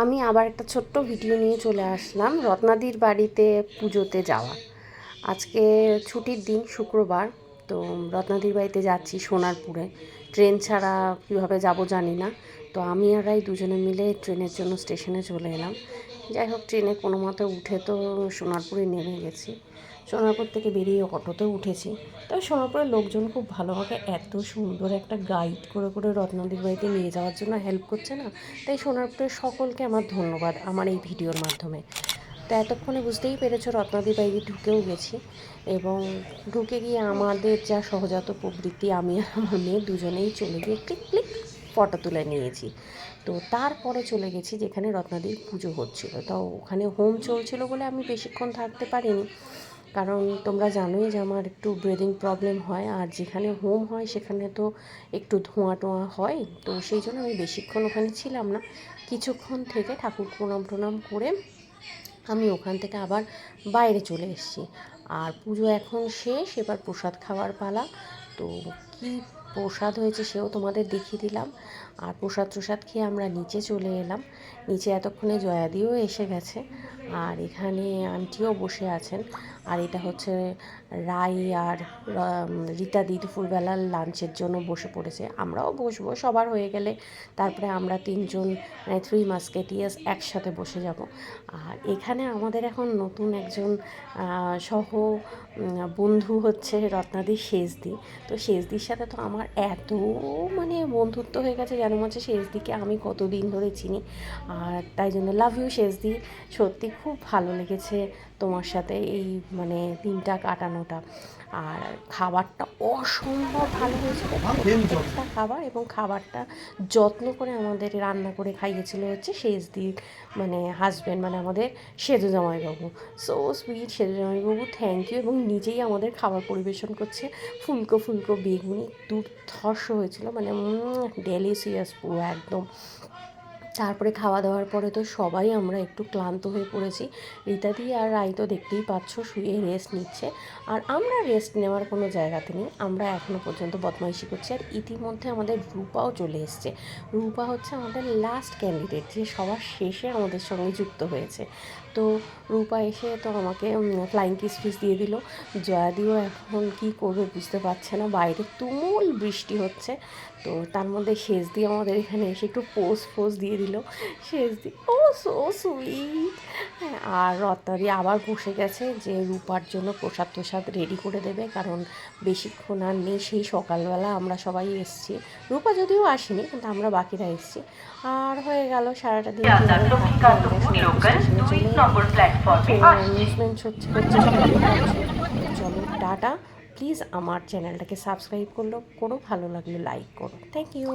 আমি আবার একটা ছোট্ট ভিডিও নিয়ে চলে আসলাম রত্নাদির বাড়িতে পুজোতে যাওয়া। আজকে ছুটির দিন, শুক্রবার। তো রত্নাদির বাড়িতে যাচ্ছি সোনারপুরে। ট্রেন ছাড়া কীভাবে যাব জানি না। তো আমি আর রাই দুজনে মিলে ট্রেনের জন্য স্টেশনে চলে এলাম। যাই হোক, ট্রেনে কোনো মতে উঠে তো সোনারপুরে নেমে গেছি। সোনারপুর থেকে বেরিয়ে অটোতেও উঠেছি। তবে সোনারপুরের লোকজন খুব ভালোভাবে এত সুন্দর একটা গাইড করে করে রত্নাদির বাড়িতে নিয়ে যাওয়ার জন্য হেল্প করছে না। তাই সোনারপুরের সকলকে আমার ধন্যবাদ আমার এই ভিডিওর মাধ্যমে। তো এতক্ষণে বুঝতেই পেরেছো রত্নাদির বাড়ি ঢুকেও গেছি, এবং ঢুকে গিয়ে আমাদের যা সহজাত প্রবৃত্তি, আমি আর আমার মেয়ে দুজনেই চলে গিয়ে ক্লিক ক্লিক ফটো তুলে নিয়েছি। তো তারপরে চলে গেছি যেখানে রত্নাদির পুজো হচ্ছিলো। তো ওখানে হোম চলছিল বলে আমি বেশিক্ষণ থাকতে পারিনি, কারণ তোমরা জানোই যে আমার একটু ব্রিদিং প্রবলেম হয়, আর যেখানে হোম হয় সেখানে তো একটু ধোঁয়া টোঁয়া হয়। তো সেই জন্য আমি বেশিক্ষণ ওখানে ছিলাম না। কিছুক্ষণ থেকে ঠাকুর প্রণাম টনাম করে আমি ওখান থেকে আবার বাইরে চলে এসেছি। আর পুজো এখন শেষ, এবার প্রসাদ খাওয়ার পালা। তো কি প্রসাদ হয়েছে সেও তোমাদের দেখিয়ে দিলাম। আর প্রসাদ খেয়ে আমরা নিচে চলে এলাম। নিচে এতক্ষণে জয়াদিও এসে গেছে, আর এখানে আন্টিও বসে আছেন। আর এটা হচ্ছে রাই আর রীতাদি দুপুরবেলার লাঞ্চের জন্য বসে পড়েছে। আমরাও বসবো, সবার হয়ে গেলে তারপরে আমরা তিনজন মানে থ্রি মাস্কেটিয়ার্স একসাথে বসে যাব। আর এখানে আমাদের এখন নতুন একজন সহ বন্ধু হচ্ছে রত্নাদি শেষদি। তো শেষদির সাথে তো আমার এত মানে বন্ধুত্ব হয়ে গেছে, যেন হচ্ছে শেষদিকে আমি কতদিন ধরে চিনি। আর তাই জন্য লাভ ইউ শেষদি, সত্যি খুব ভালো লেগেছে তোমার সাথে এই মানে দিনটা কাটানোটা। আর খাবারটা অসম্ভব ভালো হয়েছিল প্রত্যেকটা খাবার, এবং খাবারটা যত্ন করে আমাদের রান্না করে খাইয়েছিল হচ্ছে শেষদির মানে হাজব্যান্ড, মানে আমাদের সেজু জামাইবাবু। সো সুইট সেজু জামাইবাবু, থ্যাংক ইউ। এবং নিজেই আমাদের খাবার পরিবেশন করছে, ফুলকো ফুলকো বেগুনি, দুর্ধর্ষ হয়েছিল, মানে ডেলিসিয়াস পুরো একদম। তারপরে খাওয়া দাওয়ার পরে তো সবাই আমরা একটু ক্লান্ত হয়ে পড়েছি। রীতাদি আর রাই তো দেখতেই পাচ্ছ শুয়ে রেস্ট নিচ্ছে, আর আমরা রেস্ট নেওয়ার কোনো জায়গাতে নেই, আমরা এখনও পর্যন্ত বদমাইশি করছি। আর ইতিমধ্যে আমাদের রূপাও চলে এসছে। রূপা হচ্ছে আমাদের লাস্ট ক্যান্ডিডেট, যে সবার শেষে আমাদের সঙ্গে যুক্ত হয়েছে। তো রূপা এসে তো আমাকে ফ্লাইং কিস ফিস দিয়ে দিল। জয়াদিও এখন কি করবে বুঝতে পারছে না, বাইরে তুমুল বৃষ্টি হচ্ছে। তো তার মধ্যে শেষদি আমাদের এখানে এসে একটু পোজ দিয়ে দিল। শেষদি ও সো সুইট। হ্যাঁ, আর রত্নাদি আবার বসে গেছে যে রূপার জন্য প্রসাদ রেডি করে দেবে, কারণ বেশিক্ষণ আর নেই, সেই সকালবেলা আমরা সবাই এসেছি। রূপা যদিও আসেনি, কিন্তু আমরা বাকিরা এসেছি। আর হয়ে গেল সারাটা দিন অ্যানাউন্সমেন্ট হচ্ছে। চলো টাটা। প্লিজ আমার চ্যানেলটাকে সাবস্ক্রাইব করো, ভালো লাগলে লাইক করো। Thank you.